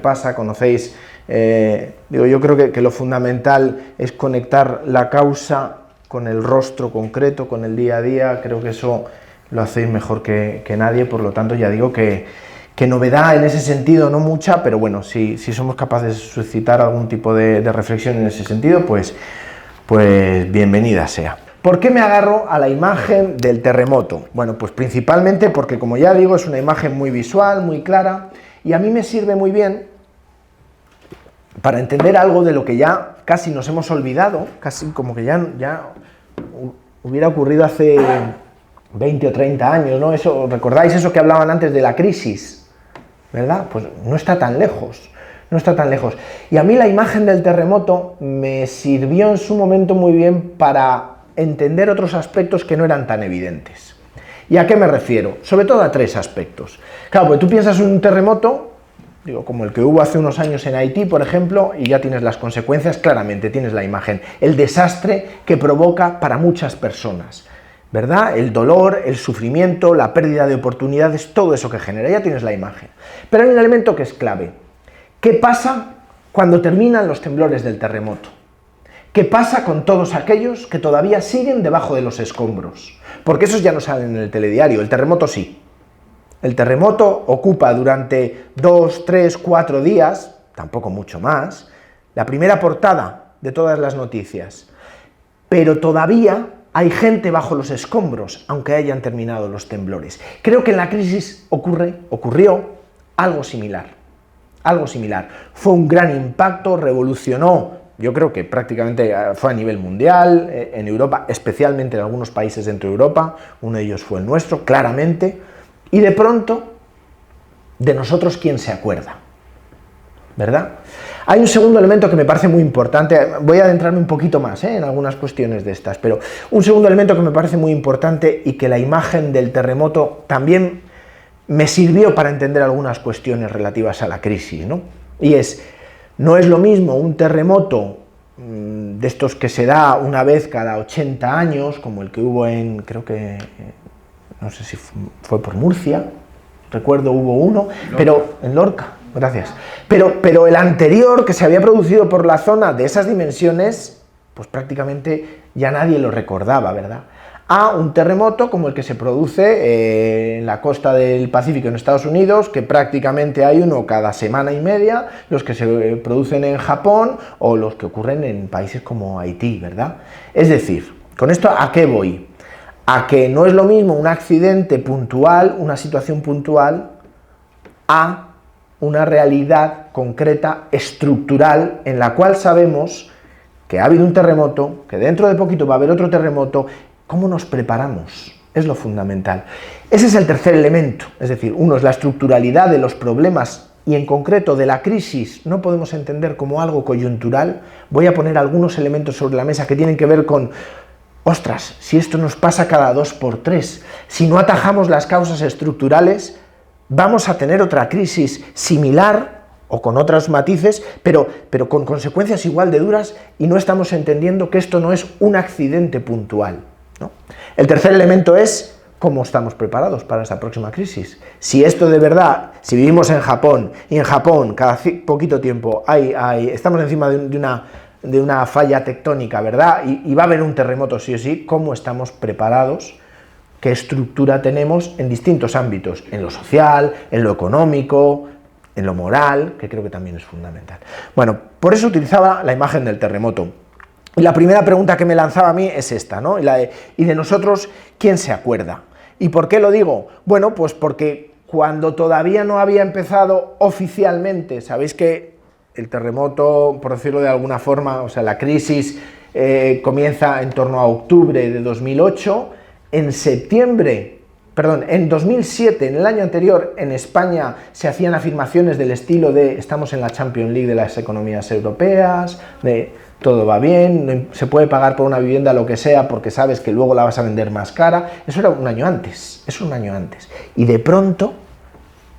pasa, conocéis, yo creo que lo fundamental es conectar la causa con el rostro concreto, con el día a día. Creo que eso lo hacéis mejor que nadie, por lo tanto ya digo que novedad en ese sentido no mucha, pero bueno, si somos capaces de suscitar algún tipo de reflexión en ese sentido, pues bienvenida sea. ¿Por qué me agarro a la imagen del terremoto? Bueno, pues principalmente porque, como ya digo, es una imagen muy visual, muy clara, y a mí me sirve muy bien para entender algo de lo que ya casi nos hemos olvidado, casi como que ya hubiera ocurrido hace 20 o 30 años, ¿no? Eso, ¿recordáis eso que hablaban antes de la crisis? ¿Verdad? Pues no está tan lejos, no está tan lejos. Y a mí la imagen del terremoto me sirvió en su momento muy bien para entender otros aspectos que no eran tan evidentes. ¿Y a qué me refiero? Sobre todo a tres aspectos. Claro, porque tú piensas en un terremoto, digo, como el que hubo hace unos años en Haití, por ejemplo, y ya tienes las consecuencias, claramente tienes la imagen, el desastre que provoca para muchas personas, ¿verdad? El dolor, el sufrimiento, la pérdida de oportunidades, todo eso que genera, ya tienes la imagen. Pero hay un elemento que es clave. ¿Qué pasa cuando terminan los temblores del terremoto? ¿Qué pasa con todos aquellos que todavía siguen debajo de los escombros? Porque esos ya no salen en el telediario, el terremoto sí. El terremoto ocupa durante 2, 3, 4 días, tampoco mucho más, la primera portada de todas las noticias. Pero todavía hay gente bajo los escombros, aunque hayan terminado los temblores. Creo que en la crisis ocurrió algo similar. Algo similar. Fue un gran impacto, revolucionó. Yo creo que prácticamente fue a nivel mundial, en Europa, especialmente en algunos países dentro de Europa, uno de ellos fue el nuestro, claramente, y de pronto, de nosotros, ¿quién se acuerda? ¿Verdad? Hay un segundo elemento que me parece muy importante, voy a adentrarme un poquito más en algunas cuestiones de estas, pero un segundo elemento que me parece muy importante y que la imagen del terremoto también me sirvió para entender algunas cuestiones relativas a la crisis, ¿no? Y no es lo mismo un terremoto de estos que se da una vez cada 80 años, como el que hubo creo que, no sé si fue por Murcia, recuerdo hubo uno, pero en Lorca, gracias. Pero el anterior, que se había producido por la zona de esas dimensiones, pues prácticamente ya nadie lo recordaba, ¿verdad? A un terremoto como el que se produce en la costa del Pacífico en Estados Unidos, que prácticamente hay uno cada semana y media, los que se producen en Japón o los que ocurren en países como Haití, ¿verdad? Es decir, ¿con esto a qué voy? A que no es lo mismo un accidente puntual, una situación puntual, a una realidad concreta, estructural, en la cual sabemos que ha habido un terremoto, que dentro de poquito va a haber otro terremoto. ¿Cómo nos preparamos? Es lo fundamental. Ese es el tercer elemento, es decir, uno es la estructuralidad de los problemas y en concreto de la crisis no podemos entender como algo coyuntural. Voy a poner algunos elementos sobre la mesa que tienen que ver con, ostras, si esto nos pasa cada 2 por 3, si no atajamos las causas estructurales, vamos a tener otra crisis similar o con otros matices, pero con consecuencias igual de duras y no estamos entendiendo que esto no es un accidente puntual, ¿no? El tercer elemento es cómo estamos preparados para esta próxima crisis. Si esto de verdad, si vivimos en Japón, y en Japón cada poquito tiempo estamos encima de una falla tectónica, ¿verdad? Y va a haber un terremoto sí o sí, ¿cómo estamos preparados? ¿Qué estructura tenemos en distintos ámbitos? En lo social, en lo económico, en lo moral, que creo que también es fundamental. Bueno, por eso utilizaba la imagen del terremoto. Y la primera pregunta que me lanzaba a mí es esta, ¿no? Y de nosotros, ¿quién se acuerda? ¿Y por qué lo digo? Bueno, pues porque cuando todavía no había empezado oficialmente, sabéis que el terremoto, por decirlo de alguna forma, o sea, la crisis comienza en torno a octubre de 2008, en 2007, en el año anterior, en España se hacían afirmaciones del estilo de estamos en la Champions League de las economías europeas, de todo va bien, se puede pagar por una vivienda lo que sea porque sabes que luego la vas a vender más cara. Eso era un año antes, Y de pronto,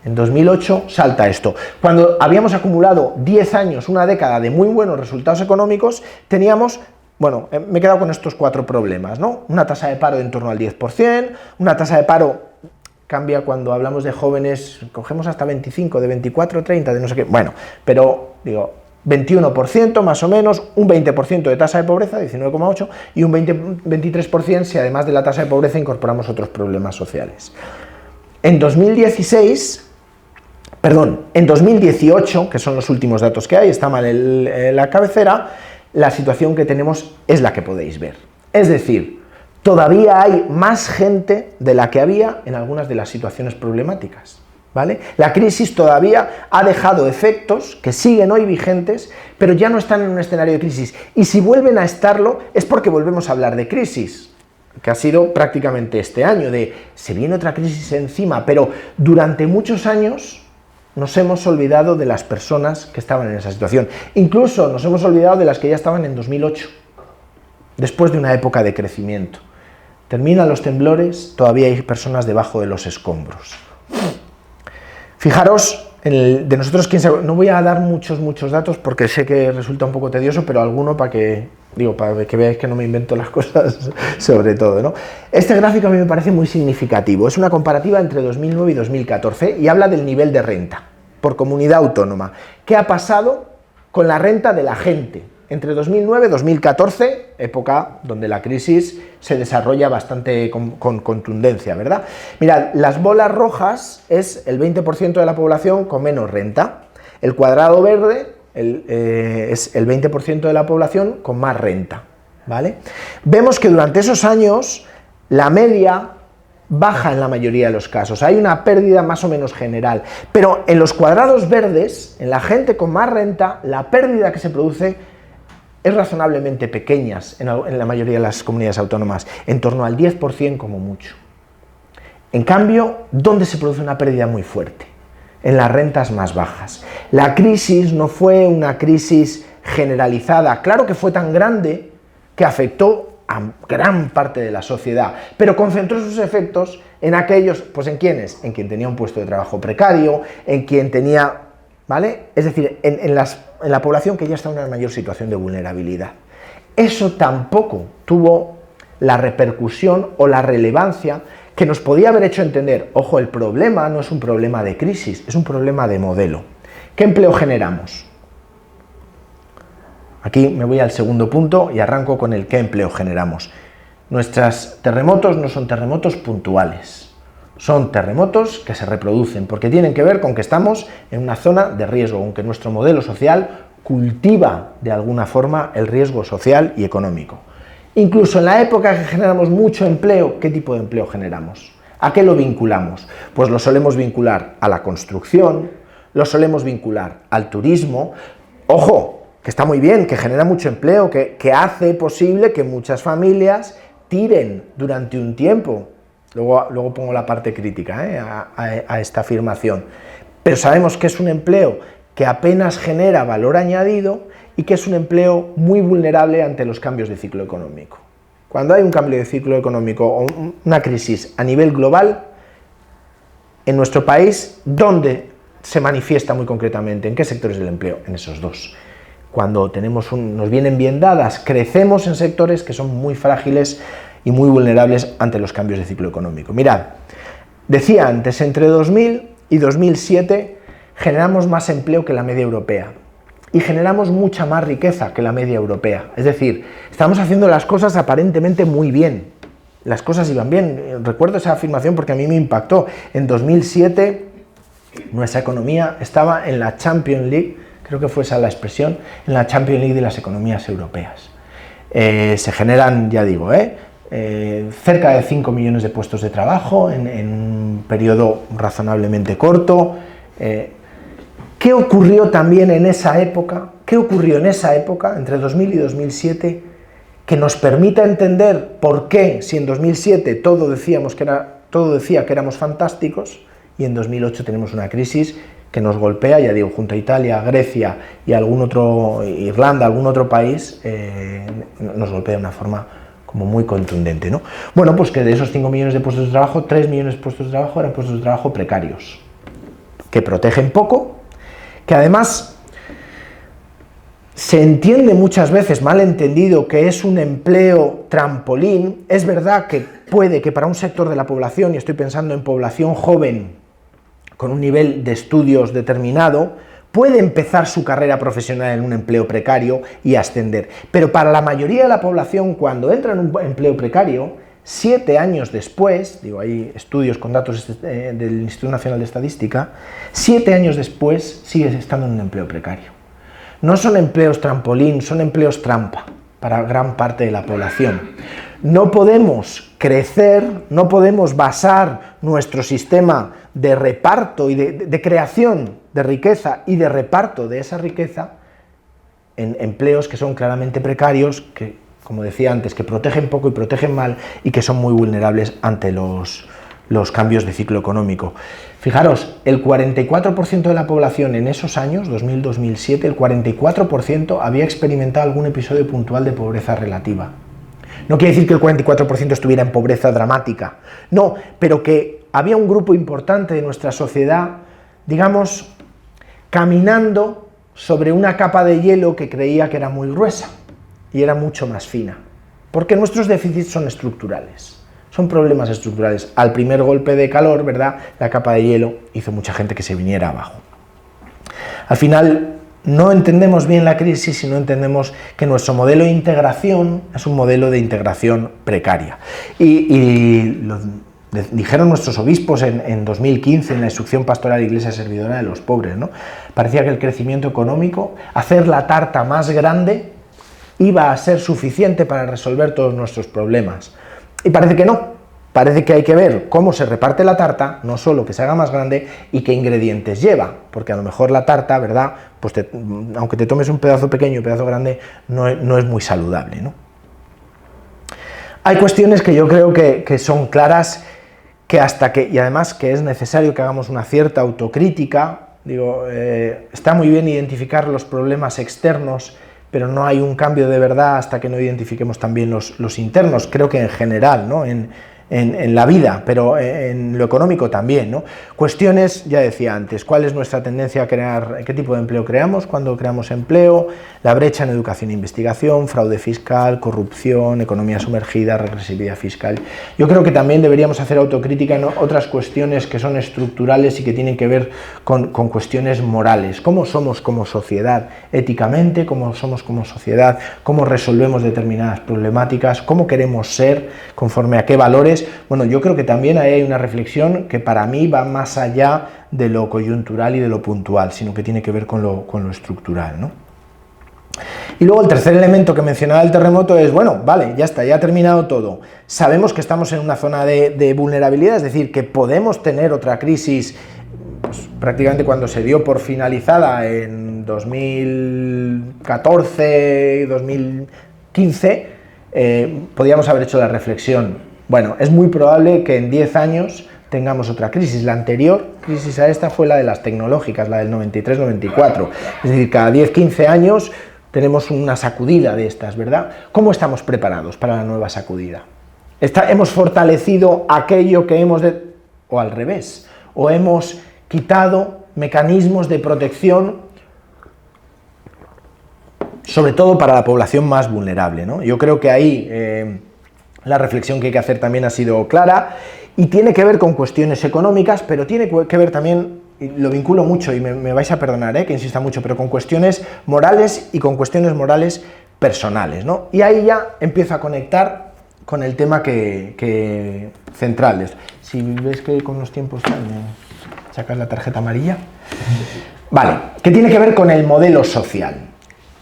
en 2008, salta esto. Cuando habíamos acumulado 10 años, una década de muy buenos resultados económicos, teníamos, bueno, me he quedado con estos 4 problemas, ¿no? Una tasa de paro de en torno al 10%, una tasa de paro cambia cuando hablamos de jóvenes, cogemos hasta 25, de 24 a 30, de no sé qué, bueno, pero digo, 21% más o menos, un 20% de tasa de pobreza, 19,8, y un 23% si además de la tasa de pobreza incorporamos otros problemas sociales. En 2018, que son los últimos datos que hay, está mal la cabecera, la situación que tenemos es la que podéis ver. Es decir, todavía hay más gente de la que había en algunas de las situaciones problemáticas, ¿vale? La crisis todavía ha dejado efectos que siguen hoy vigentes, pero ya no están en un escenario de crisis. Y si vuelven a estarlo, es porque volvemos a hablar de crisis, que ha sido prácticamente este año, de se viene otra crisis encima, pero durante muchos años nos hemos olvidado de las personas que estaban en esa situación. Incluso nos hemos olvidado de las que ya estaban en 2008, después de una época de crecimiento. Terminan los temblores, todavía hay personas debajo de los escombros. Fijaros, de nosotros, no voy a dar muchos datos porque sé que resulta un poco tedioso, pero alguno para que veáis que no me invento las cosas sobre todo, ¿no? Este gráfico a mí me parece muy significativo. Es una comparativa entre 2009 y 2014 y habla del nivel de renta por comunidad autónoma. ¿Qué ha pasado con la renta de la gente entre 2009 y 2014, época donde la crisis se desarrolla bastante con contundencia, ¿verdad? Mirad, las bolas rojas es el 20% de la población con menos renta, el cuadrado verde es el 20% de la población con más renta, ¿vale? Vemos que durante esos años la media baja en la mayoría de los casos, hay una pérdida más o menos general, pero en los cuadrados verdes, en la gente con más renta, la pérdida que se produce es razonablemente pequeñas en la mayoría de las comunidades autónomas, en torno al 10% como mucho. En cambio, ¿dónde se produce una pérdida muy fuerte? En las rentas más bajas. La crisis no fue una crisis generalizada, claro que fue tan grande que afectó a gran parte de la sociedad, pero concentró sus efectos en aquellos, pues ¿en quiénes? En quien tenía un puesto de trabajo precario, en quien tenía, ¿vale? Es decir, en la población que ya está en una mayor situación de vulnerabilidad. Eso tampoco tuvo la repercusión o la relevancia que nos podía haber hecho entender, ojo, el problema no es un problema de crisis, es un problema de modelo. ¿Qué empleo generamos? Aquí me voy al segundo punto y arranco con el qué empleo generamos. Nuestros terremotos no son terremotos puntuales, son terremotos que se reproducen porque tienen que ver con que estamos en una zona de riesgo, aunque nuestro modelo social cultiva de alguna forma el riesgo social y económico. Incluso en la época que generamos mucho empleo, ¿qué tipo de empleo generamos? ¿A qué lo vinculamos? Pues lo solemos vincular a la construcción, lo solemos vincular al turismo. Ojo, que está muy bien, que genera mucho empleo, que hace posible que muchas familias tiren durante un tiempo. Luego pongo la parte crítica a esta afirmación. Pero sabemos que es un empleo que apenas genera valor añadido y que es un empleo muy vulnerable ante los cambios de ciclo económico. Cuando hay un cambio de ciclo económico o una crisis a nivel global, en nuestro país, ¿dónde se manifiesta muy concretamente? ¿En qué sectores del empleo? En esos dos. Cuando nos vienen bien dadas, crecemos en sectores que son muy frágiles y muy vulnerables ante los cambios de ciclo económico. Mirad, decía antes, entre 2000 y 2007 generamos más empleo que la media europea y generamos mucha más riqueza que la media europea. Es decir, estamos haciendo las cosas aparentemente muy bien. Las cosas iban bien. Recuerdo esa afirmación porque a mí me impactó. En 2007 nuestra economía estaba en la Champions League, creo que fue esa la expresión, en la Champions League de las economías europeas. Se generan, ya digo, cerca de 5 millones de puestos de trabajo en un periodo razonablemente corto. ¿Qué ocurrió también en esa época? ¿Qué ocurrió en esa época, entre 2000 y 2007, que nos permita entender por qué, si en 2007 todo decía que éramos fantásticos, y en 2008 tenemos una crisis que nos golpea, ya digo, junto a Italia, Grecia y Irlanda, algún otro país, nos golpea de una forma como muy contundente, ¿no? Bueno, pues que de esos 5 millones de puestos de trabajo, 3 millones de puestos de trabajo eran puestos de trabajo precarios, que protegen poco, que además se entiende muchas veces, mal entendido, que es un empleo trampolín. Es verdad que puede que para un sector de la población, y estoy pensando en población joven con un nivel de estudios determinado, puede empezar su carrera profesional en un empleo precario y ascender. Pero para la mayoría de la población, cuando entra en un empleo precario, 7 años después, digo, hay estudios con datos del Instituto Nacional de Estadística, 7 años después sigues estando en un empleo precario. No son empleos trampolín, son empleos trampa para gran parte de la población. No podemos crecer, no podemos basar nuestro sistema de reparto y de creación de riqueza y de reparto de esa riqueza en empleos que son claramente precarios, que, como decía antes, que protegen poco y protegen mal y que son muy vulnerables ante los cambios de ciclo económico. Fijaros, el 44% de la población en esos años, 2000-2007, el 44% había experimentado algún episodio puntual de pobreza relativa. No quiere decir que el 44% estuviera en pobreza dramática, no, pero que había un grupo importante de nuestra sociedad, digamos, caminando sobre una capa de hielo que creía que era muy gruesa y era mucho más fina, porque nuestros déficits son estructurales, son problemas estructurales. Al primer golpe de calor, ¿verdad?, la capa de hielo hizo mucha gente que se viniera abajo. Al final, no entendemos bien la crisis y no entendemos que nuestro modelo de integración es un modelo de integración precaria. Y lo dijeron nuestros obispos en 2015 en la instrucción pastoral Iglesia Servidora de los Pobres, ¿no? Parecía que el crecimiento económico, hacer la tarta más grande, iba a ser suficiente para resolver todos nuestros problemas. Y parece que no. Parece que hay que ver cómo se reparte la tarta, no solo que se haga más grande, y qué ingredientes lleva, porque a lo mejor la tarta, ¿verdad?, pues aunque te tomes un pedazo pequeño y un pedazo grande, no es muy saludable, ¿no? Hay cuestiones que yo creo que son claras, y además que es necesario que hagamos una cierta autocrítica. Digo, está muy bien identificar los problemas externos, pero no hay un cambio de verdad hasta que no identifiquemos también los internos. Creo que en general, ¿no?, en la vida, pero en lo económico también, ¿no? Cuestiones, ya decía antes, ¿cuál es nuestra tendencia a crear, qué tipo de empleo creamos, cuándo creamos empleo, la brecha en educación e investigación, fraude fiscal, corrupción, economía sumergida, regresividad fiscal? Yo creo que también deberíamos hacer autocrítica en otras cuestiones que son estructurales y que tienen que ver con cuestiones morales. ¿Cómo somos como sociedad éticamente? ¿Cómo somos como sociedad? ¿Cómo resolvemos determinadas problemáticas? ¿Cómo queremos ser? ¿Conforme a qué valores? Bueno, yo creo que también ahí hay una reflexión que para mí va más allá de lo coyuntural y de lo puntual, sino que tiene que ver con lo estructural, ¿no? Y luego el tercer elemento que mencionaba el terremoto es, bueno, vale, ya está, ya ha terminado todo. Sabemos que estamos en una zona de vulnerabilidad, es decir, que podemos tener otra crisis, pues, prácticamente cuando se dio por finalizada en 2014, 2015, podíamos haber hecho la reflexión. Bueno, es muy probable que en 10 años tengamos otra crisis. La anterior crisis a esta fue la de las tecnológicas, la del 93-94. Es decir, cada 10-15 años tenemos una sacudida de estas, ¿verdad? ¿Cómo estamos preparados para la nueva sacudida? ¿Hemos fortalecido aquello que o al revés, o hemos quitado mecanismos de protección, sobre todo para la población más vulnerable, ¿no? Yo creo que ahí la reflexión que hay que hacer también ha sido clara y tiene que ver con cuestiones económicas, pero tiene que ver también, y lo vinculo mucho y me vais a perdonar que insista mucho, pero con cuestiones morales y con cuestiones morales personales, ¿no? Y ahí ya empiezo a conectar con el tema que centrales. Si ves que con los tiempos sacas la tarjeta amarilla. Vale, que tiene que ver con el modelo social.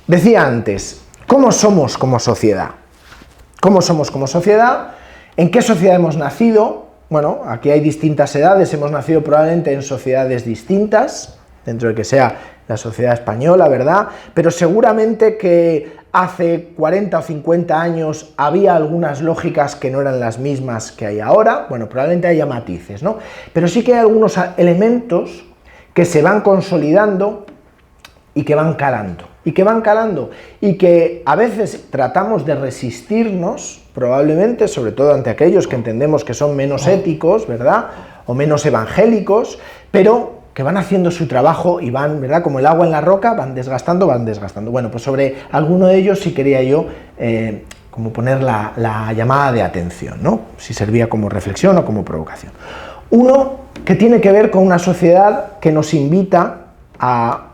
Decía antes, ¿cómo somos como sociedad? ¿Cómo somos como sociedad? ¿En qué sociedad hemos nacido? Bueno, aquí hay distintas edades, hemos nacido probablemente en sociedades distintas, dentro de que sea la sociedad española, ¿verdad? Pero seguramente que hace 40 o 50 años había algunas lógicas que no eran las mismas que hay ahora. Bueno, probablemente haya matices, ¿no? Pero sí que hay algunos elementos que se van consolidando y que van calando. Y que a veces tratamos de resistirnos, probablemente, sobre todo ante aquellos que entendemos que son menos éticos, ¿verdad?, o menos evangélicos, pero que van haciendo su trabajo y van, ¿verdad?, como el agua en la roca, van desgastando. Bueno, pues sobre alguno de ellos sí quería yo como poner la llamada de atención, ¿no? Si servía como reflexión o como provocación. Uno que tiene que ver con una sociedad que nos invita a,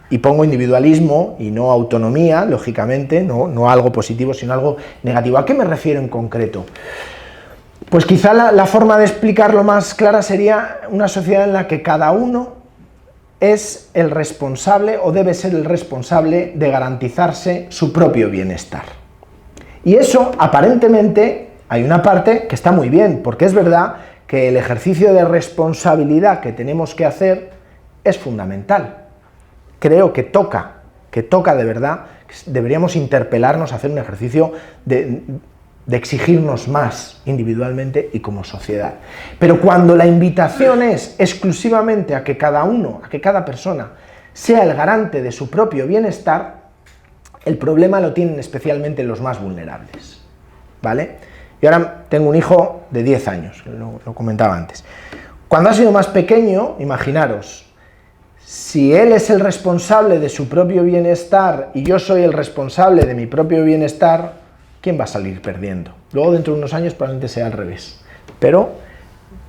y pongo individualismo y no autonomía, lógicamente, no algo positivo, sino algo negativo. ¿A qué me refiero en concreto? Pues quizá la forma de explicarlo más clara sería una sociedad en la que cada uno es el responsable o debe ser el responsable de garantizarse su propio bienestar. Y eso, aparentemente, hay una parte que está muy bien, porque es verdad que el ejercicio de responsabilidad que tenemos que hacer es fundamental. Creo que toca de verdad, deberíamos interpelarnos a hacer un ejercicio de exigirnos más individualmente y como sociedad. Pero cuando la invitación es exclusivamente a que cada uno, a que cada persona sea el garante de su propio bienestar, el problema lo tienen especialmente los más vulnerables, ¿vale? Yo ahora tengo un hijo de 10 años, lo comentaba antes. Cuando ha sido más pequeño, imaginaros, si él es el responsable de su propio bienestar y yo soy el responsable de mi propio bienestar, ¿quién va a salir perdiendo? Luego, dentro de unos años, probablemente sea al revés. Pero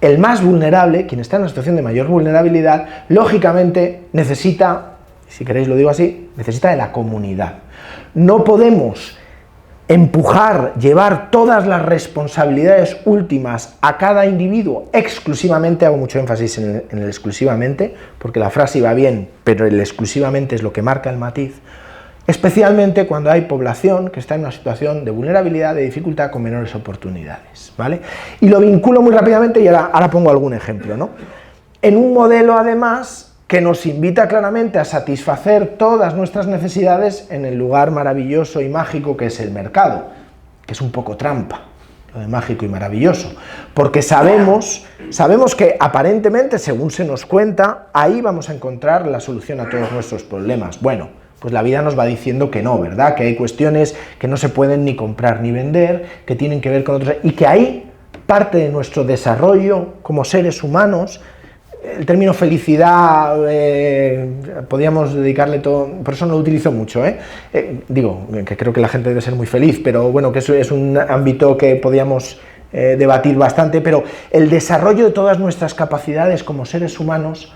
el más vulnerable, quien está en una situación de mayor vulnerabilidad, lógicamente necesita, si queréis lo digo así, necesita de la comunidad. No podemos empujar, llevar todas las responsabilidades últimas a cada individuo exclusivamente, hago mucho énfasis en el exclusivamente, porque la frase iba bien, pero el exclusivamente es lo que marca el matiz, especialmente cuando hay población que está en una situación de vulnerabilidad, de dificultad, con menores oportunidades, ¿vale? Y lo vinculo muy rápidamente y ahora pongo algún ejemplo, ¿no? En un modelo, además, que nos invita claramente a satisfacer todas nuestras necesidades en el lugar maravilloso y mágico que es el mercado, que es un poco trampa, lo de mágico y maravilloso, porque sabemos que aparentemente, según se nos cuenta, ahí vamos a encontrar la solución a todos nuestros problemas. Bueno, pues la vida nos va diciendo que no, ¿verdad? Que hay cuestiones que no se pueden ni comprar ni vender, que tienen que ver con otros, y que ahí parte de nuestro desarrollo como seres humanos. El término felicidad, podríamos dedicarle todo, por eso no lo utilizo mucho, digo, que creo que la gente debe ser muy feliz, pero bueno, que eso es un ámbito que podríamos debatir bastante, pero el desarrollo de todas nuestras capacidades como seres humanos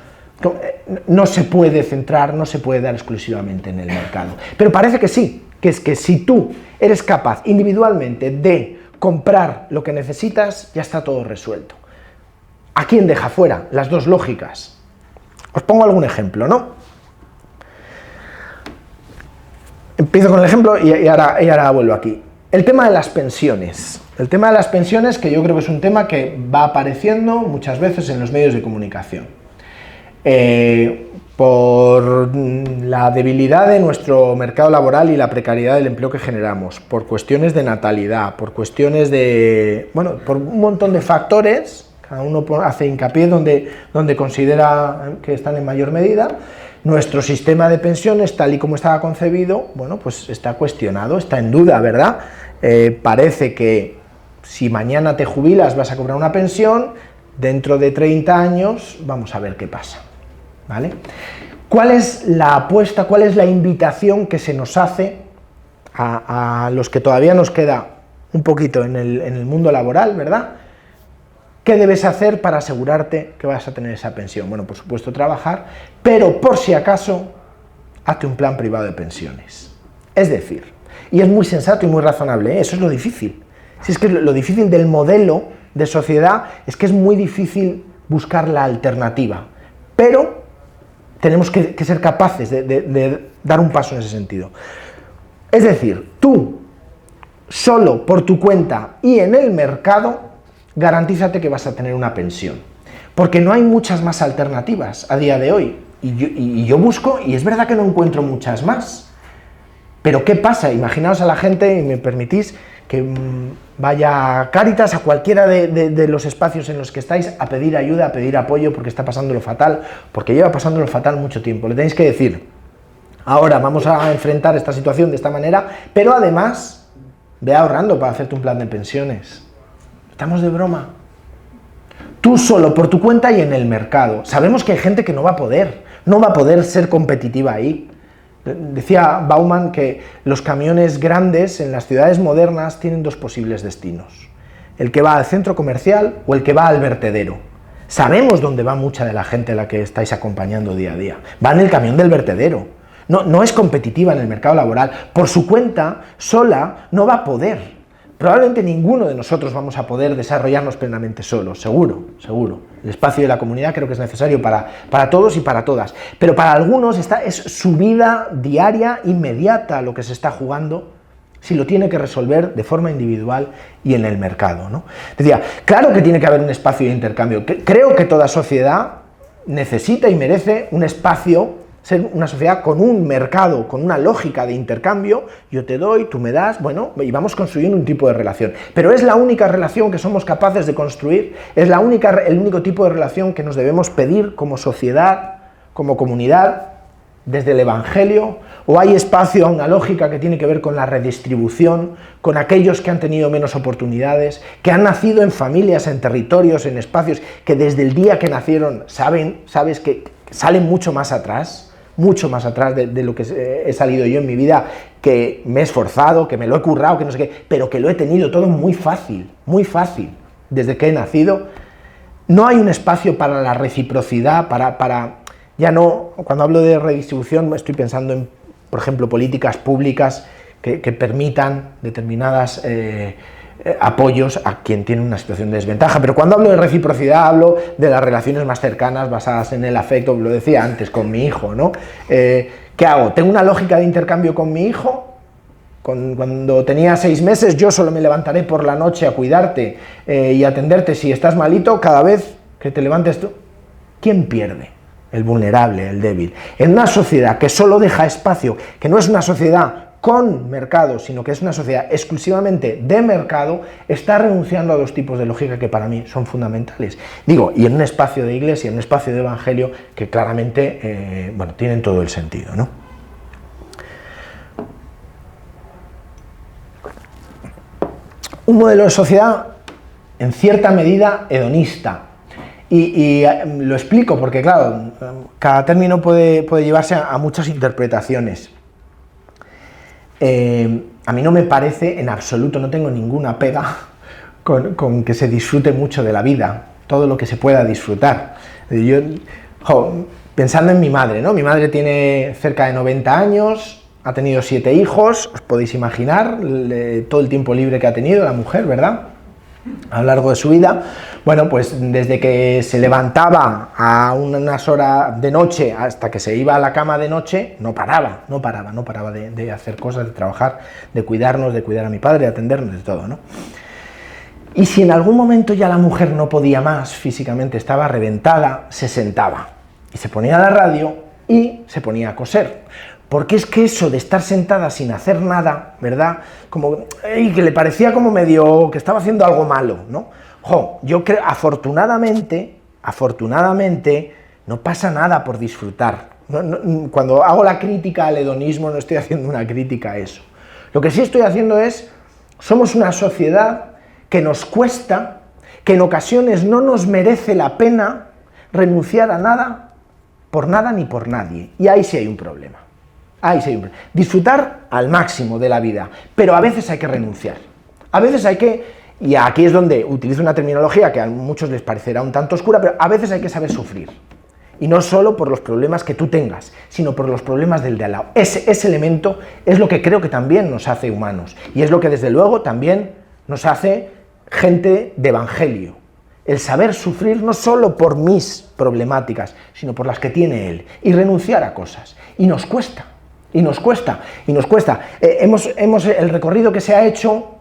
no se puede centrar, no se puede dar exclusivamente en el mercado. Pero parece que sí, que es que si tú eres capaz individualmente de comprar lo que necesitas, ya está todo resuelto. ¿A quién deja fuera? Las dos lógicas. Os pongo algún ejemplo, ¿no? Empiezo con el ejemplo y ahora vuelvo aquí. El tema de las pensiones. El tema de las pensiones, que yo creo que es un tema que va apareciendo muchas veces en los medios de comunicación. Por la debilidad de nuestro mercado laboral y la precariedad del empleo que generamos, por cuestiones de natalidad, por cuestiones de, bueno, por un montón de factores. Cada uno hace hincapié donde considera que están en mayor medida. Nuestro sistema de pensiones, tal y como estaba concebido, bueno, pues está cuestionado, está en duda, ¿verdad? Parece que si mañana te jubilas vas a cobrar una pensión, dentro de 30 años vamos a ver qué pasa, ¿vale? ¿Cuál es la apuesta, cuál es la invitación que se nos hace a los que todavía nos queda un poquito en el mundo laboral, ¿verdad? ¿Qué debes hacer para asegurarte que vas a tener esa pensión? Bueno, por supuesto trabajar, pero por si acaso, hazte un plan privado de pensiones. Es decir, y es muy sensato y muy razonable, eso es lo difícil. Si es que lo difícil del modelo de sociedad es que es muy difícil buscar la alternativa, pero tenemos que ser capaces de dar un paso en ese sentido. Es decir, tú, solo por tu cuenta y en el mercado, garantízate que vas a tener una pensión, porque no hay muchas más alternativas a día de hoy, y yo busco, y es verdad que no encuentro muchas más, pero ¿qué pasa? Imaginaos a la gente, y me permitís, que vaya a Cáritas, a cualquiera de los espacios en los que estáis, a pedir ayuda, a pedir apoyo, porque está pasándolo fatal, porque lleva pasándolo fatal mucho tiempo. Le tenéis que decir, ahora vamos a enfrentar esta situación de esta manera, pero además, ve ahorrando para hacerte un plan de pensiones. ¿Estamos de broma? Tú solo, por tu cuenta y en el mercado. Sabemos que hay gente que no va a poder ser competitiva ahí, Decía Bauman que los camiones grandes en las ciudades modernas tienen dos posibles destinos: el que va al centro comercial o el que va al vertedero. Sabemos dónde va mucha de la gente a la que estáis acompañando día a día. Va en el camión del vertedero. No es competitiva en el mercado laboral. Por su cuenta, sola, no va a poder. Probablemente ninguno de nosotros vamos a poder desarrollarnos plenamente solos, seguro. El espacio de la comunidad creo que es necesario para todos y para todas. Pero para algunos es su vida diaria, inmediata, lo que se está jugando, si lo tiene que resolver de forma individual y en el mercado, ¿no? Decía, claro que tiene que haber un espacio de intercambio. Creo que toda sociedad necesita y merece un espacio, ser una sociedad con un mercado, con una lógica de intercambio. Yo te doy, tú me das, bueno, y vamos construyendo un tipo de relación. Pero es la única relación que somos capaces de construir, es el único tipo de relación que nos debemos pedir como sociedad, como comunidad, desde el Evangelio, o hay espacio a una lógica que tiene que ver con la redistribución, con aquellos que han tenido menos oportunidades, que han nacido en familias, en territorios, en espacios que desde el día que nacieron sabes que salen mucho más atrás de lo que he salido yo en mi vida, que me he esforzado, que me lo he currado, que no sé qué, pero que lo he tenido todo muy fácil, desde que he nacido. No hay un espacio para la reciprocidad, ya no, cuando hablo de redistribución estoy pensando en, por ejemplo, políticas públicas que permitan determinadas apoyos a quien tiene una situación de desventaja, pero cuando hablo de reciprocidad hablo de las relaciones más cercanas basadas en el afecto, lo decía antes, con mi hijo, ¿no? ¿Qué hago? ¿Tengo una lógica de intercambio con mi hijo? Cuando tenía 6 meses yo solo me levantaré por la noche a cuidarte y atenderte si estás malito. Cada vez que te levantes tú, ¿quién pierde? El vulnerable, el débil. En una sociedad que solo deja espacio, que no es una sociedad con mercado, sino que es una sociedad exclusivamente de mercado, está renunciando a 2 tipos de lógica que para mí son fundamentales. Digo, y en un espacio de iglesia, en un espacio de evangelio, que claramente, tienen todo el sentido, ¿no? Un modelo de sociedad, en cierta medida, hedonista. Y lo explico porque, claro, cada término puede llevarse a muchas interpretaciones. A mí no me parece en absoluto, no tengo ninguna pega con que se disfrute mucho de la vida, todo lo que se pueda disfrutar. Yo, pensando en mi madre, ¿no? Mi madre tiene cerca de 90 años, ha tenido 7 hijos, os podéis imaginar todo el tiempo libre que ha tenido la mujer, ¿verdad?, a lo largo de su vida. Bueno, pues desde que se levantaba a unas horas de noche hasta que se iba a la cama de noche, no paraba de hacer cosas, de trabajar, de cuidarnos, de cuidar a mi padre, de atendernos, de todo, ¿no? Y si en algún momento ya la mujer no podía más, físicamente estaba reventada, se sentaba y se ponía a la radio y se ponía a coser. Porque es que eso de estar sentada sin hacer nada, ¿verdad?, como que le parecía como medio que estaba haciendo algo malo, ¿no? Yo creo, afortunadamente, no pasa nada por disfrutar. Cuando hago la crítica al hedonismo, no estoy haciendo una crítica a eso. Lo que sí estoy haciendo somos una sociedad que nos cuesta, que en ocasiones no nos merece la pena renunciar a nada, por nada ni por nadie. Y ahí sí hay un problema. Disfrutar al máximo de la vida, pero a veces hay que renunciar. A veces hay que, y aquí es donde utilizo una terminología que a muchos les parecerá un tanto oscura, pero a veces hay que saber sufrir. Y no solo por los problemas que tú tengas, sino por los problemas del de al lado. Ese elemento es lo que creo que también nos hace humanos. Y es lo que desde luego también nos hace gente de evangelio. El saber sufrir no solo por mis problemáticas, sino por las que tiene él. Y renunciar a cosas. Y nos cuesta. El recorrido que se ha hecho,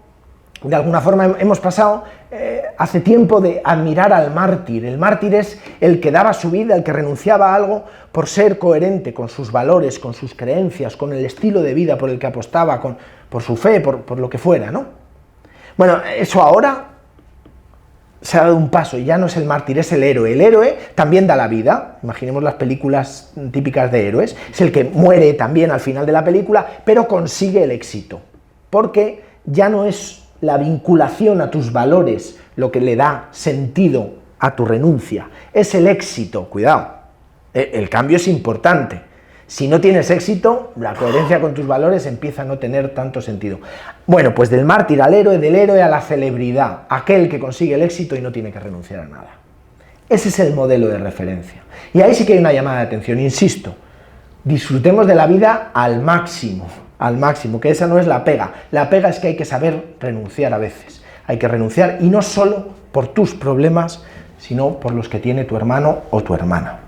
de alguna forma hemos pasado hace tiempo de admirar al mártir. El mártir es el que daba su vida, el que renunciaba a algo por ser coherente con sus valores, con sus creencias, con el estilo de vida por el que apostaba, por su fe, por lo que fuera, ¿no? Bueno, eso ahora se ha dado un paso y ya no es el mártir, es el héroe. El héroe también da la vida, imaginemos las películas típicas de héroes, es el que muere también al final de la película, pero consigue el éxito, porque ya no es la vinculación a tus valores lo que le da sentido a tu renuncia, es el éxito. Cuidado, el cambio es importante. Si no tienes éxito, la coherencia con tus valores empieza a no tener tanto sentido. Bueno, pues del mártir al héroe, del héroe a la celebridad, aquel que consigue el éxito y no tiene que renunciar a nada. Ese es el modelo de referencia. Y ahí sí que hay una llamada de atención, insisto, disfrutemos de la vida al máximo, que esa no es la pega. La pega es que hay que saber renunciar a veces. Hay que renunciar y no solo por tus problemas, sino por los que tiene tu hermano o tu hermana.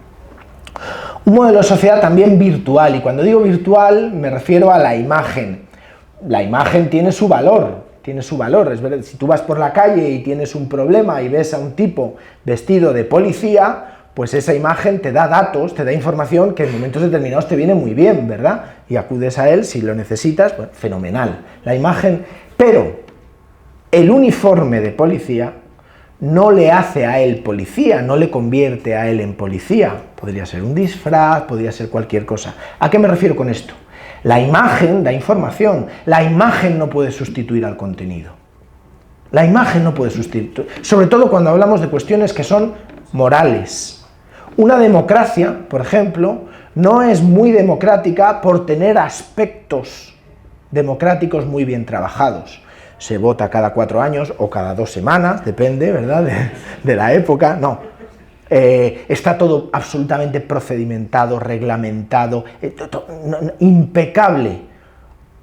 Un modelo de sociedad también virtual, y cuando digo virtual me refiero a la imagen. La imagen tiene su valor, es verdad, si tú vas por la calle y tienes un problema y ves a un tipo vestido de policía, pues esa imagen te da datos, te da información que en momentos determinados te viene muy bien, ¿verdad? Y acudes a él si lo necesitas, pues fenomenal. La imagen, pero el uniforme de policía no le hace a él policía, no le convierte a él en policía. Podría ser un disfraz, podría ser cualquier cosa. ¿A qué me refiero con esto? La imagen da información, la imagen no puede sustituir al contenido. La imagen no puede sustituir, sobre todo cuando hablamos de cuestiones que son morales. Una democracia, por ejemplo, no es muy democrática por tener aspectos democráticos muy bien trabajados. Se vota cada 4 años o cada 2 semanas, depende, ¿verdad?, de la época, no. Está todo absolutamente procedimentado, reglamentado, impecable.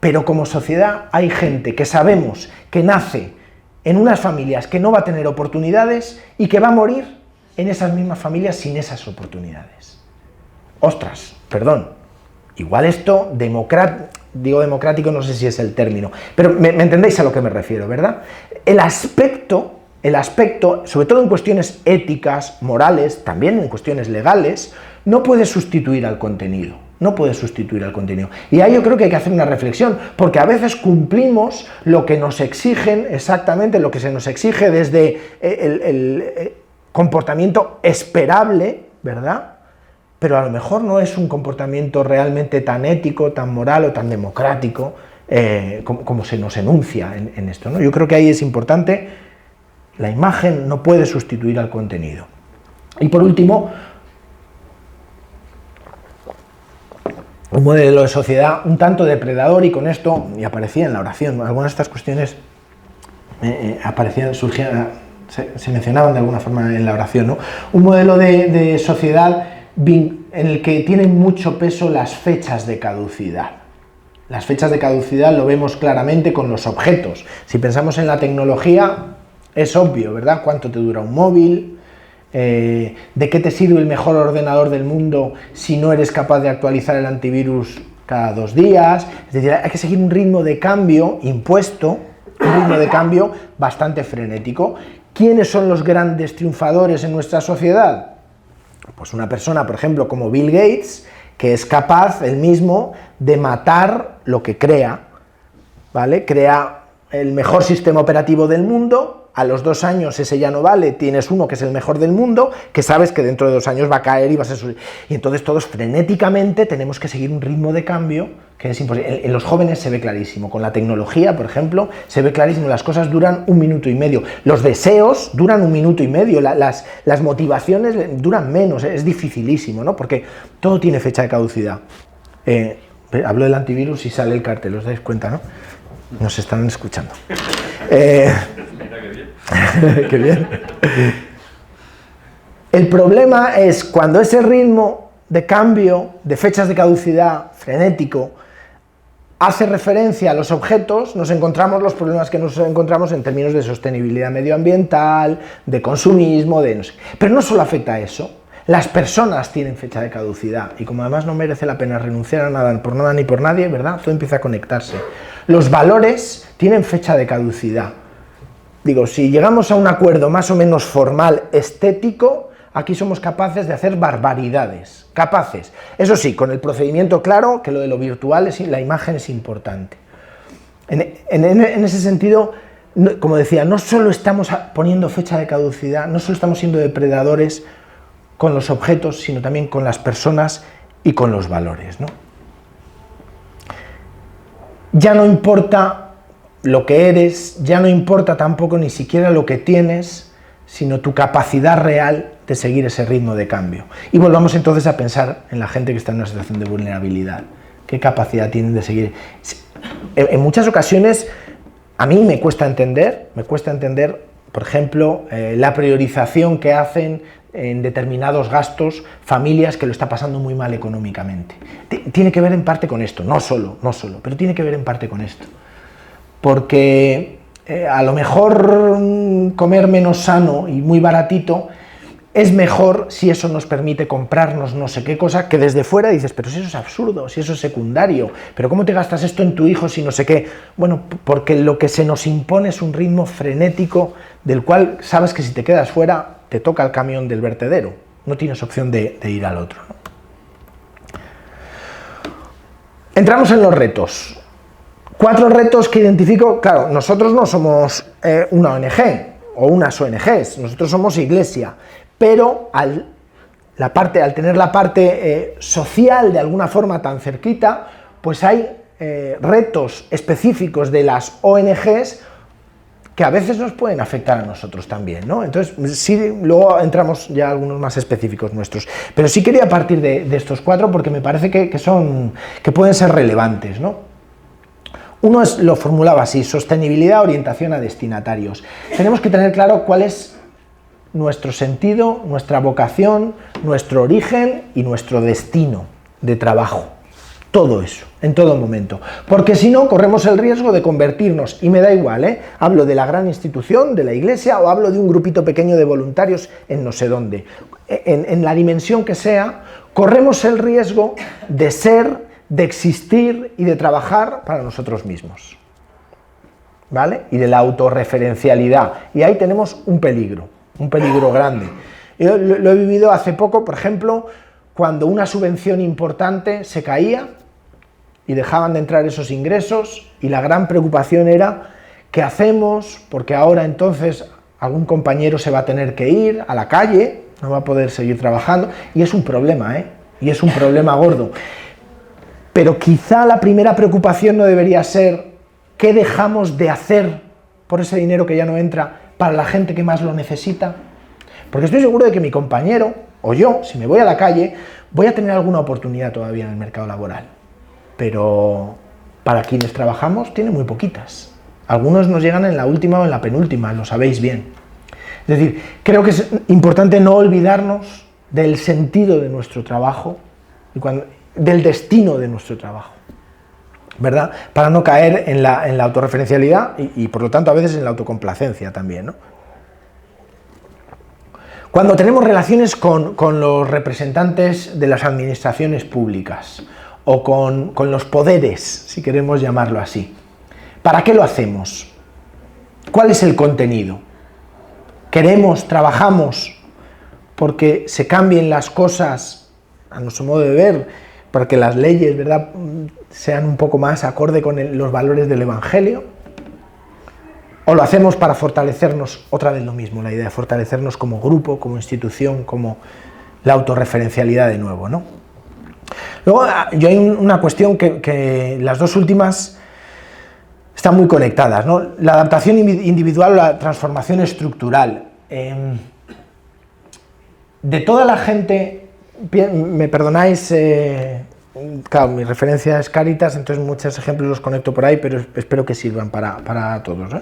Pero como sociedad hay gente que sabemos que nace en unas familias que no va a tener oportunidades y que va a morir en esas mismas familias sin esas oportunidades. Ostras, perdón, igual esto, digo democrático, no sé si es el término, pero me entendéis a lo que me refiero, ¿verdad? El aspecto, sobre todo en cuestiones éticas, morales, también en cuestiones legales, no puede sustituir al contenido. No puede sustituir al contenido. Y ahí yo creo que hay que hacer una reflexión, porque a veces cumplimos lo que nos exigen, exactamente lo que se nos exige desde el comportamiento esperable, ¿verdad? Pero a lo mejor no es un comportamiento realmente tan ético, tan moral o tan democrático como se nos enuncia en esto, ¿no? Yo creo que ahí es importante, la imagen no puede sustituir al contenido. Y por último, un modelo de sociedad un tanto depredador, y con esto, y aparecía en la oración, algunas de estas cuestiones se mencionaban de alguna forma en la oración, ¿no? Un modelo de sociedad en el que tienen mucho peso las fechas de caducidad. Las fechas de caducidad lo vemos claramente con los objetos. Si pensamos en la tecnología, es obvio, ¿verdad? ¿Cuánto te dura un móvil? ¿De qué te sirve el mejor ordenador del mundo si no eres capaz de actualizar el antivirus cada 2 días? Es decir, hay que seguir un ritmo de cambio impuesto, un ritmo de cambio bastante frenético. ¿Quiénes son los grandes triunfadores en nuestra sociedad? Pues una persona, por ejemplo, como Bill Gates, que es capaz él mismo de matar lo que crea, ¿vale? Crea el mejor sistema operativo del mundo, a los 2 años ese ya no vale, tienes uno que es el mejor del mundo, que sabes que dentro de 2 años va a caer y va a ser... Y entonces todos frenéticamente tenemos que seguir un ritmo de cambio que es imposible. En los jóvenes se ve clarísimo, con la tecnología, por ejemplo, se ve clarísimo, las cosas duran 1 minuto y medio, los deseos duran 1 minuto y medio, las motivaciones duran menos, es dificilísimo, ¿no? Porque todo tiene fecha de caducidad. Hablo del antivirus y sale el cartel, ¿os dais cuenta, no? Nos están escuchando. Qué bien. El problema es cuando ese ritmo de cambio, de fechas de caducidad frenético, hace referencia a los objetos, nos encontramos los problemas que nos encontramos en términos de sostenibilidad medioambiental, de consumismo, de no sé. Pero no solo afecta a eso, las personas tienen fecha de caducidad, y como además no merece la pena renunciar a nada, por nada ni por nadie, ¿verdad? Todo empieza a conectarse. Los valores tienen fecha de caducidad. Digo, si llegamos a un acuerdo más o menos formal, estético, aquí somos capaces de hacer barbaridades, capaces. Eso sí, con el procedimiento claro, que lo de lo virtual, la imagen es importante. En ese sentido, como decía, no solo estamos poniendo fecha de caducidad, no solo estamos siendo depredadores con los objetos, sino también con las personas y con los valores, ¿no? Ya no importa lo que eres, ya no importa tampoco ni siquiera lo que tienes, sino tu capacidad real de seguir ese ritmo de cambio. Y volvamos entonces a pensar en la gente que está en una situación de vulnerabilidad. ¿Qué capacidad tienen de seguir? En muchas ocasiones a mí me cuesta entender, por ejemplo, la priorización que hacen en determinados gastos familias que lo está pasando muy mal económicamente. Tiene que ver en parte con esto, no solo, pero tiene que ver en parte con esto. Porque a lo mejor comer menos sano y muy baratito es mejor si eso nos permite comprarnos no sé qué cosa, que desde fuera dices, pero si eso es absurdo, si eso es secundario, pero ¿cómo te gastas esto en tu hijo si no sé qué? Bueno, porque lo que se nos impone es un ritmo frenético del cual sabes que si te quedas fuera te toca el camión del vertedero, no tienes opción de ir al otro, ¿no? Entramos en los retos. 4 retos que identifico. Claro, nosotros no somos una ONG o unas ONGs, nosotros somos iglesia, pero al tener la parte social de alguna forma tan cerquita, pues hay retos específicos de las ONGs que a veces nos pueden afectar a nosotros también, ¿no? Entonces, sí, luego entramos ya algunos más específicos nuestros, pero sí quería partir de estos 4 porque me parece que pueden ser relevantes, ¿no? Uno lo formulaba así: sostenibilidad, orientación a destinatarios. Tenemos que tener claro cuál es nuestro sentido, nuestra vocación, nuestro origen y nuestro destino de trabajo. Todo eso, en todo momento. Porque si no, corremos el riesgo de convertirnos, y me da igual, hablo de la gran institución, de la iglesia, o hablo de un grupito pequeño de voluntarios en no sé dónde. En la dimensión que sea, corremos el riesgo de ser, de existir y de trabajar para nosotros mismos, ¿vale? Y de la autorreferencialidad. Y ahí tenemos un peligro grande. Yo lo he vivido hace poco, por ejemplo, cuando una subvención importante se caía y dejaban de entrar esos ingresos, y la gran preocupación era ¿qué hacemos? Porque ahora entonces algún compañero se va a tener que ir a la calle, no va a poder seguir trabajando, y es un problema, y es un problema gordo. Pero quizá la primera preocupación no debería ser ¿qué dejamos de hacer por ese dinero que ya no entra para la gente que más lo necesita? Porque estoy seguro de que mi compañero o yo, si me voy a la calle, voy a tener alguna oportunidad todavía en el mercado laboral. Pero para quienes trabajamos tiene muy poquitas. Algunos nos llegan en la última o en la penúltima, lo sabéis bien. Es decir, creo que es importante no olvidarnos del sentido de nuestro trabajo y del destino de nuestro trabajo, ¿verdad? Para no caer en la autorreferencialidad y por lo tanto a veces en la autocomplacencia también, ¿no? Cuando tenemos relaciones con los representantes de las administraciones públicas o con los poderes, si queremos llamarlo así, ¿para qué lo hacemos? ¿Cuál es el contenido? ¿Trabajamos porque se cambien las cosas a nuestro modo de ver, para que las leyes, ¿verdad?, sean un poco más acorde con los valores del Evangelio? ¿O lo hacemos para fortalecernos? Otra vez lo mismo, la idea de fortalecernos como grupo, como institución, como la autorreferencialidad de nuevo, ¿no? Luego, yo hay una cuestión que las dos últimas están muy conectadas, ¿no? La adaptación individual o la transformación estructural. De toda la gente, me perdonáis, claro, mi referencia es Cáritas, entonces muchos ejemplos los conecto por ahí, pero espero que sirvan para todos,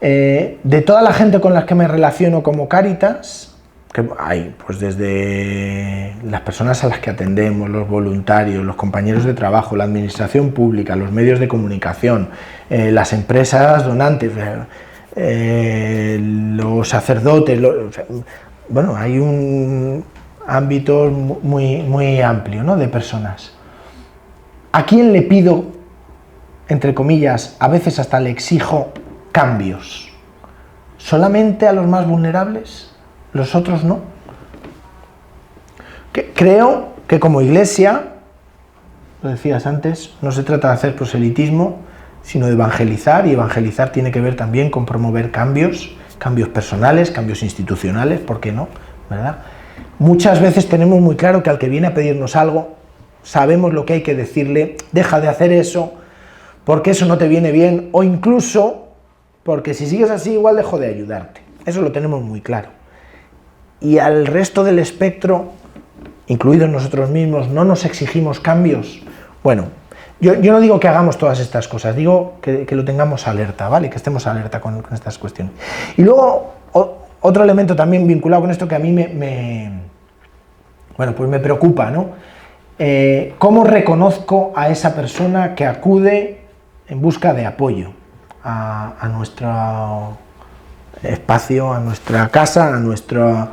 ¿eh? De toda la gente con la que me relaciono como Cáritas, que hay pues desde las personas a las que atendemos, los voluntarios, los compañeros de trabajo, la administración pública, los medios de comunicación, las empresas donantes, los sacerdotes, bueno, hay un ámbito muy amplio, ¿no?, de personas. ¿A quién le pido, entre comillas, a veces hasta le exijo cambios? ¿Solamente a los más vulnerables? ¿Los otros no? Creo que como iglesia, lo decías antes, no se trata de hacer proselitismo, sino de evangelizar, y evangelizar tiene que ver también con promover cambios personales, cambios institucionales, ¿por qué no?, ¿verdad? Muchas veces tenemos muy claro que al que viene a pedirnos algo, sabemos lo que hay que decirle: deja de hacer eso, porque eso no te viene bien, o incluso porque si sigues así igual dejo de ayudarte. Eso lo tenemos muy claro. y al resto del espectro, incluidos nosotros mismos, no nos exigimos cambios. Bueno, yo no digo que hagamos todas estas cosas, digo que lo tengamos alerta, ¿vale? Que estemos alerta con estas cuestiones. Y luego, otro elemento también vinculado con esto que a mí bueno, pues me preocupa, ¿no? ¿Cómo reconozco a esa persona que acude en busca de apoyo a nuestro espacio, a nuestra casa, a nuestra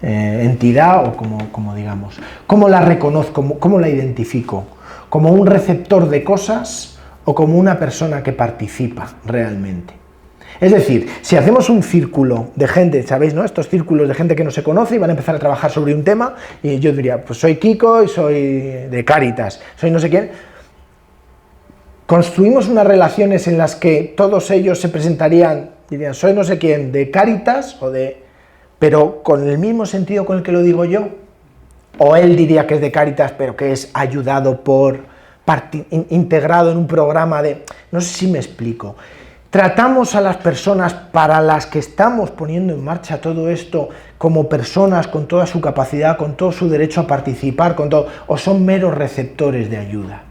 entidad o como digamos? ¿Cómo la reconozco? ¿Cómo la identifico? ¿Como un receptor de cosas o como una persona que participa realmente? Es decir, si hacemos un círculo de gente, ¿sabéis, no? Estos círculos de gente que no se conoce y van a empezar a trabajar sobre un tema, y yo diría, pues soy Kiko y soy de Cáritas, soy no sé quién. Construimos unas relaciones en las que todos ellos se presentarían, dirían, soy no sé quién, de Cáritas, pero con el mismo sentido con el que lo digo yo. O él diría que es de Cáritas, pero que es ayudado integrado en un programa de... No sé si me explico. Tratamos a las personas para las que estamos poniendo en marcha todo esto como personas con toda su capacidad, con todo su derecho a participar, o son meros receptores de ayuda.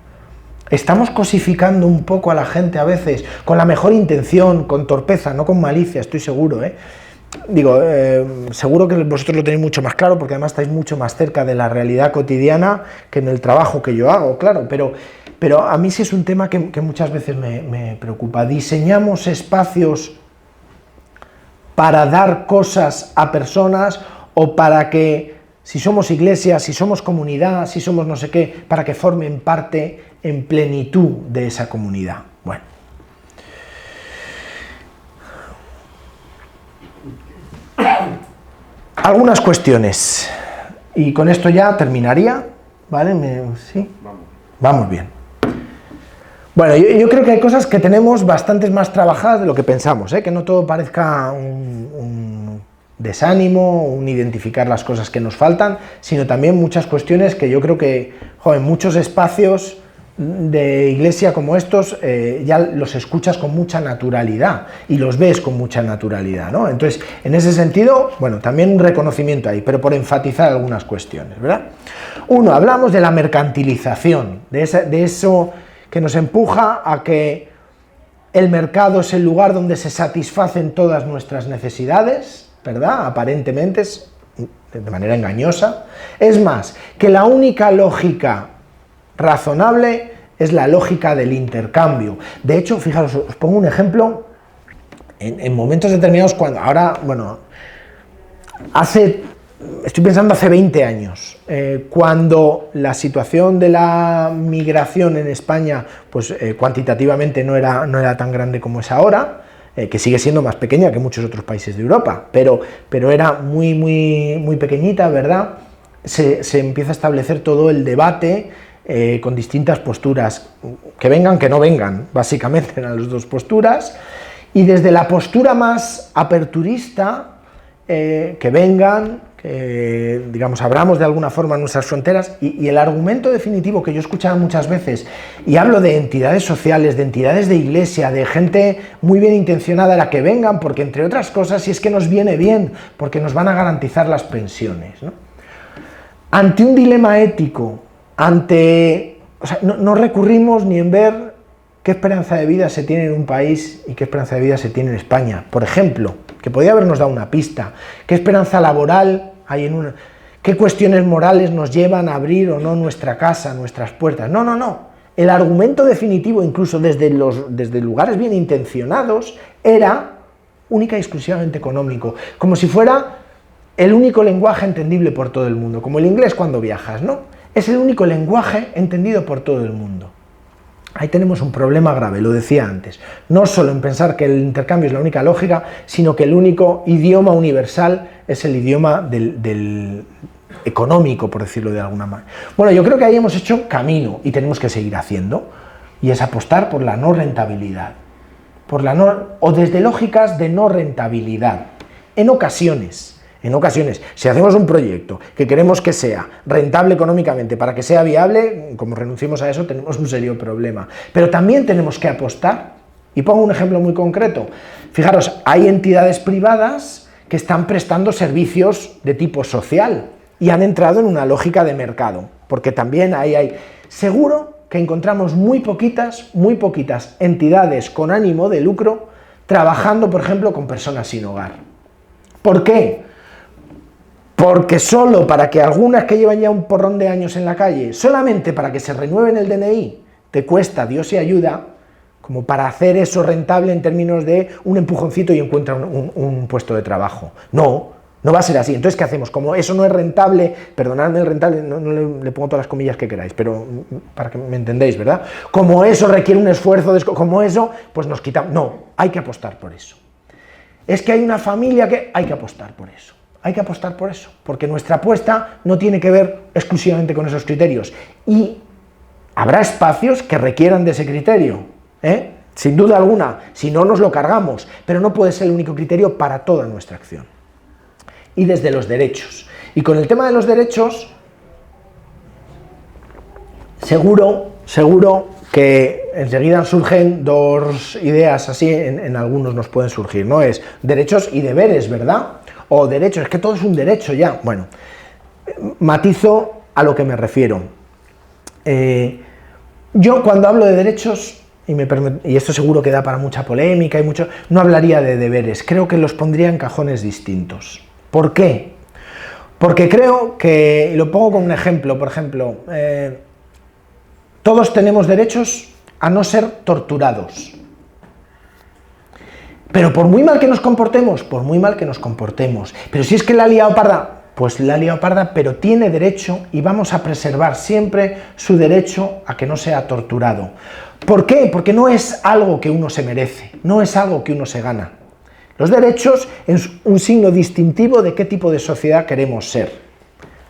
Estamos cosificando un poco a la gente a veces, con la mejor intención, con torpeza, no con malicia, estoy seguro, Digo, seguro que vosotros lo tenéis mucho más claro, porque además estáis mucho más cerca de la realidad cotidiana que en el trabajo que yo hago, claro, pero a mí sí es un tema que muchas veces me preocupa. Diseñamos espacios para dar cosas a personas o para que, si somos iglesia, si somos comunidad, si somos no sé qué, para que formen parte en plenitud de esa comunidad. Bueno. Algunas cuestiones, y con esto ya terminaría, ¿vale? ¿Sí? Vamos bien. Bueno, yo creo que hay cosas que tenemos bastantes más trabajadas de lo que pensamos, que no todo parezca un desánimo, un identificar las cosas que nos faltan, sino también muchas cuestiones que yo creo que, en muchos espacios de iglesia como estos ya los escuchas con mucha naturalidad y los ves con mucha naturalidad, ¿no? Entonces, en ese sentido, bueno, también un reconocimiento ahí, pero por enfatizar algunas cuestiones, ¿verdad? Uno, hablamos de la mercantilización, de eso que nos empuja a que el mercado es el lugar donde se satisfacen todas nuestras necesidades, ¿verdad? Aparentemente, de manera engañosa. Es más, que la única lógica razonable es la lógica del intercambio. De hecho, fijaros, os pongo un ejemplo, en momentos determinados, cuando ahora, bueno, estoy pensando hace 20 años, cuando la situación de la migración en España, pues cuantitativamente no era tan grande como es ahora, que sigue siendo más pequeña que muchos otros países de Europa, pero era muy, muy, muy pequeñita, ¿verdad? Se empieza a establecer todo el debate con distintas posturas, que vengan, que no vengan, básicamente eran las dos posturas, y desde la postura más aperturista, que vengan, que digamos abramos de alguna forma nuestras fronteras, y el argumento definitivo que yo escuchaba muchas veces, y hablo de entidades sociales, de entidades de iglesia, de gente muy bien intencionada, era que vengan, porque entre otras cosas, si es que nos viene bien, porque nos van a garantizar las pensiones, ¿no? Ante un dilema ético, no recurrimos ni en ver qué esperanza de vida se tiene en un país y qué esperanza de vida se tiene en España. Por ejemplo, que podía habernos dado una pista, qué esperanza laboral hay qué cuestiones morales nos llevan a abrir o no nuestra casa, nuestras puertas. No. El argumento definitivo, incluso desde lugares bien intencionados, era única y exclusivamente económico, como si fuera el único lenguaje entendible por todo el mundo, como el inglés cuando viajas, ¿no? Es el único lenguaje entendido por todo el mundo. Ahí tenemos un problema grave, lo decía antes. No solo en pensar que el intercambio es la única lógica, sino que el único idioma universal es el idioma del económico, por decirlo de alguna manera. Bueno, yo creo que ahí hemos hecho camino y tenemos que seguir haciendo, y es apostar por la no rentabilidad, o desde lógicas de no rentabilidad, en ocasiones, si hacemos un proyecto que queremos que sea rentable económicamente para que sea viable, como renunciemos a eso, tenemos un serio problema. Pero también tenemos que apostar, y pongo un ejemplo muy concreto. Fijaros, hay entidades privadas que están prestando servicios de tipo social y han entrado en una lógica de mercado, porque también ahí hay, seguro que encontramos muy poquitas entidades con ánimo de lucro trabajando, por ejemplo, con personas sin hogar. ¿Por qué? Porque solo para que algunas que llevan ya un porrón de años en la calle, solamente para que se renueven el DNI, te cuesta Dios y ayuda, como para hacer eso rentable en términos de un empujoncito y encuentra un puesto de trabajo. No va a ser así. Entonces, ¿qué hacemos? Como eso no es rentable, perdonadme el rentable, no le pongo todas las comillas que queráis, pero para que me entendéis, ¿verdad? Como eso requiere un esfuerzo, como eso, pues nos quitamos. No, hay que apostar por eso. Es que hay una familia que hay que apostar por eso. Hay que apostar por eso, porque nuestra apuesta no tiene que ver exclusivamente con esos criterios. Y habrá espacios que requieran de ese criterio, sin duda alguna, si no nos lo cargamos, pero no puede ser el único criterio para toda nuestra acción. Y desde los derechos. Y con el tema de los derechos, seguro que enseguida surgen dos ideas así, en algunos nos pueden surgir, ¿no? Es derechos y deberes, ¿verdad? O derechos, es que todo es un derecho ya. Bueno, matizo a lo que me refiero. Yo cuando hablo de derechos, y esto seguro que da para mucha polémica, no hablaría de deberes, creo que los pondría en cajones distintos. ¿Por qué? Porque creo que, y lo pongo como un ejemplo, por ejemplo, todos tenemos derechos a no ser torturados. Pero por muy mal que nos comportemos, pero si es que la ha liado parda, pues la ha liado parda, pero tiene derecho y vamos a preservar siempre su derecho a que no sea torturado. ¿Por qué? Porque no es algo que uno se merece, no es algo que uno se gana. Los derechos es un signo distintivo de qué tipo de sociedad queremos ser.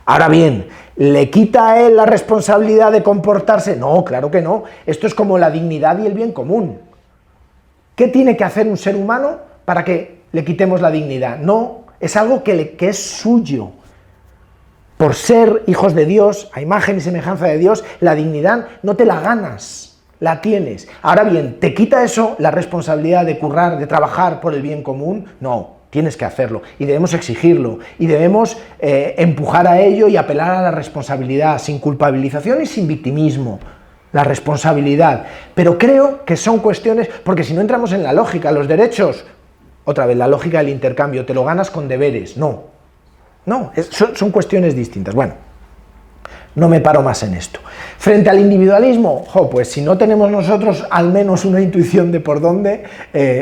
Ahora bien, ¿le quita a él la responsabilidad de comportarse? No, claro que no. Esto es como la dignidad y el bien común. ¿Qué tiene que hacer un ser humano para que le quitemos la dignidad? No, es algo que es suyo. Por ser hijos de Dios, a imagen y semejanza de Dios, la dignidad no te la ganas, la tienes. Ahora bien, ¿te quita eso la responsabilidad de currar, de trabajar por el bien común? No, tienes que hacerlo y debemos exigirlo y debemos empujar a ello y apelar a la responsabilidad, sin culpabilización y sin victimismo. La responsabilidad, pero creo que son cuestiones, porque si no entramos en la lógica, los derechos, otra vez la lógica del intercambio, te lo ganas con deberes, no, son cuestiones distintas. Bueno, no me paro más en esto. Frente al individualismo, pues si no tenemos nosotros al menos una intuición de por dónde,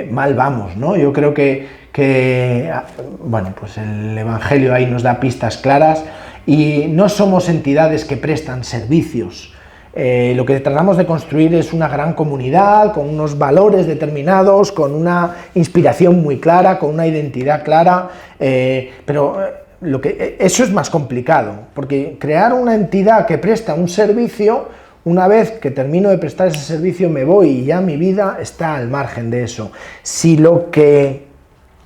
mal vamos, ¿no? Yo creo que bueno, pues el Evangelio ahí nos da pistas claras y no somos entidades que prestan servicios. Lo que tratamos de construir es una gran comunidad, con unos valores determinados, con una inspiración muy clara, con una identidad clara, pero eso es más complicado, porque crear una entidad que presta un servicio, una vez que termino de prestar ese servicio me voy y ya mi vida está al margen de eso. Si lo que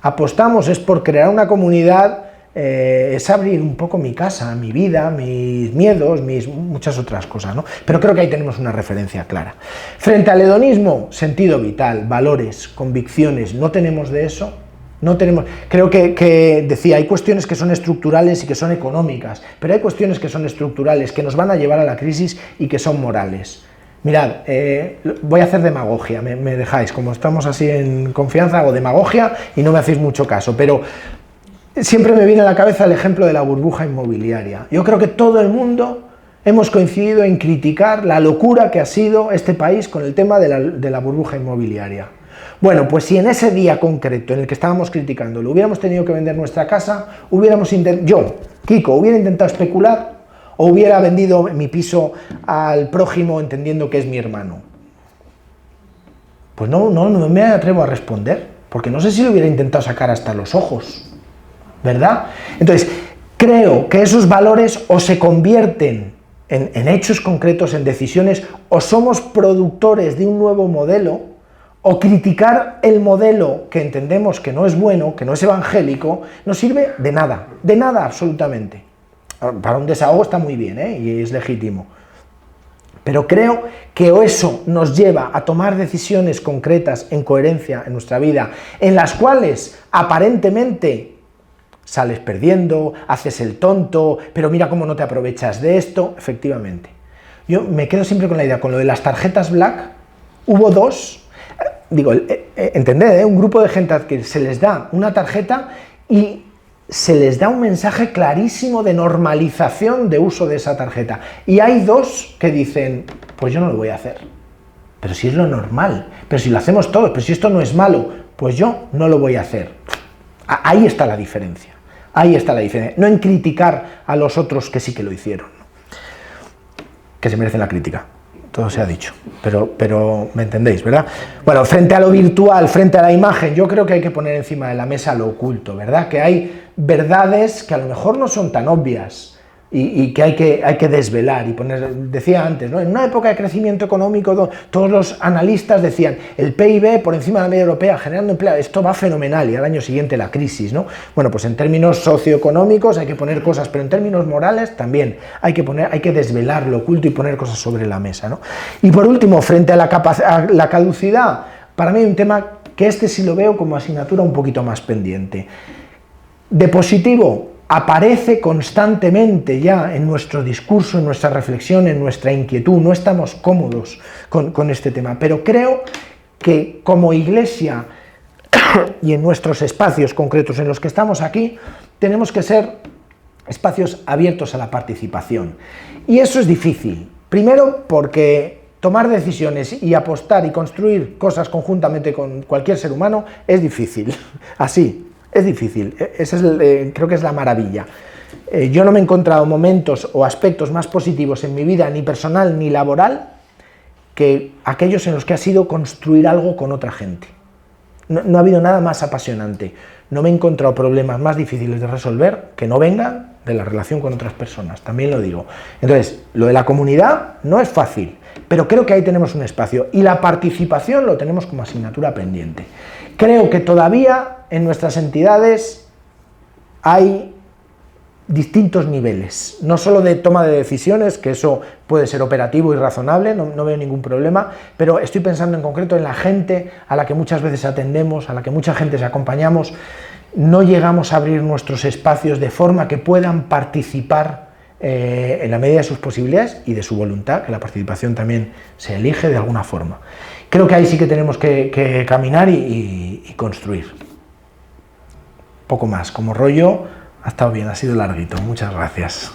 apostamos es por crear una comunidad, es abrir un poco mi casa, mi vida, mis miedos, muchas otras cosas, ¿no? Pero creo que ahí tenemos una referencia clara. Frente al hedonismo, sentido vital, valores, convicciones, ¿no tenemos de eso? No tenemos. Creo que decía, hay cuestiones que son estructurales y que son económicas, pero hay cuestiones que son estructurales, que nos van a llevar a la crisis y que son morales. Mirad, voy a hacer demagogia, me dejáis, como estamos así en confianza, hago demagogia y no me hacéis mucho caso, pero siempre me viene a la cabeza el ejemplo de la burbuja inmobiliaria. Yo creo que todo el mundo hemos coincidido en criticar la locura que ha sido este país con el tema de la burbuja inmobiliaria. Bueno, pues si en ese día concreto en el que estábamos criticando lo hubiéramos tenido que vender nuestra casa, yo, Kiko, hubiera intentado especular o hubiera vendido mi piso al prójimo entendiendo que es mi hermano. Pues no me atrevo a responder, porque no sé si lo hubiera intentado sacar hasta los ojos. ¿Verdad? Entonces, creo que esos valores o se convierten en hechos concretos, en decisiones, o somos productores de un nuevo modelo, o criticar el modelo que entendemos que no es bueno, que no es evangélico, no sirve de nada absolutamente. Para un desahogo está muy bien, y es legítimo. Pero creo que eso nos lleva a tomar decisiones concretas en coherencia en nuestra vida, en las cuales aparentemente sales perdiendo, haces el tonto, pero mira cómo no te aprovechas de esto, efectivamente. Yo me quedo siempre con la idea, con lo de las tarjetas Black, hubo dos, digo, entended, un grupo de gente que se les da una tarjeta y se les da un mensaje clarísimo de normalización de uso de esa tarjeta. Y hay dos que dicen, pues yo no lo voy a hacer. Pero si es lo normal, pero si lo hacemos todos, pero si esto no es malo, pues yo no lo voy a hacer. Ahí está la diferencia. Ahí está la diferencia. No en criticar a los otros que sí que lo hicieron, ¿no? Que se merecen la crítica. Todo se ha dicho, pero me entendéis, ¿verdad? Bueno, frente a lo virtual, frente a la imagen, yo creo que hay que poner encima de la mesa lo oculto, ¿verdad? Que hay verdades que a lo mejor no son tan obvias y que hay que desvelar y poner, decía antes, ¿no? En una época de crecimiento económico, todos los analistas decían, el PIB por encima de la media europea, generando empleo, esto va fenomenal, y al año siguiente la crisis, ¿no? Bueno, pues en términos socioeconómicos hay que poner cosas, pero en términos morales también hay que desvelar lo oculto y poner cosas sobre la mesa, ¿no? Y por último, frente a la caducidad, para mí hay un tema que este sí lo veo como asignatura un poquito más pendiente. De positivo, aparece constantemente ya en nuestro discurso, en nuestra reflexión, en nuestra inquietud, no estamos cómodos con este tema, pero creo que como Iglesia y en nuestros espacios concretos en los que estamos aquí, tenemos que ser espacios abiertos a la participación. Y eso es difícil, primero porque tomar decisiones y apostar y construir cosas conjuntamente con cualquier ser humano es difícil, así. Es difícil, creo que es la maravilla. Yo no me he encontrado momentos o aspectos más positivos en mi vida, ni personal ni laboral, que aquellos en los que ha sido construir algo con otra gente. No ha habido nada más apasionante. No me he encontrado problemas más difíciles de resolver que no vengan de la relación con otras personas, también lo digo. Entonces, lo de la comunidad no es fácil, pero creo que ahí tenemos un espacio y la participación lo tenemos como asignatura pendiente. Creo que todavía en nuestras entidades hay distintos niveles, no solo de toma de decisiones, que eso puede ser operativo y razonable, no veo ningún problema, pero estoy pensando en concreto en la gente a la que muchas veces atendemos, a la que mucha gente se acompañamos, no llegamos a abrir nuestros espacios de forma que puedan participar en la medida de sus posibilidades y de su voluntad, que la participación también se elige de alguna forma. Creo que ahí sí que tenemos que caminar y construir. Poco más, como rollo ha estado bien, ha sido larguito, muchas gracias.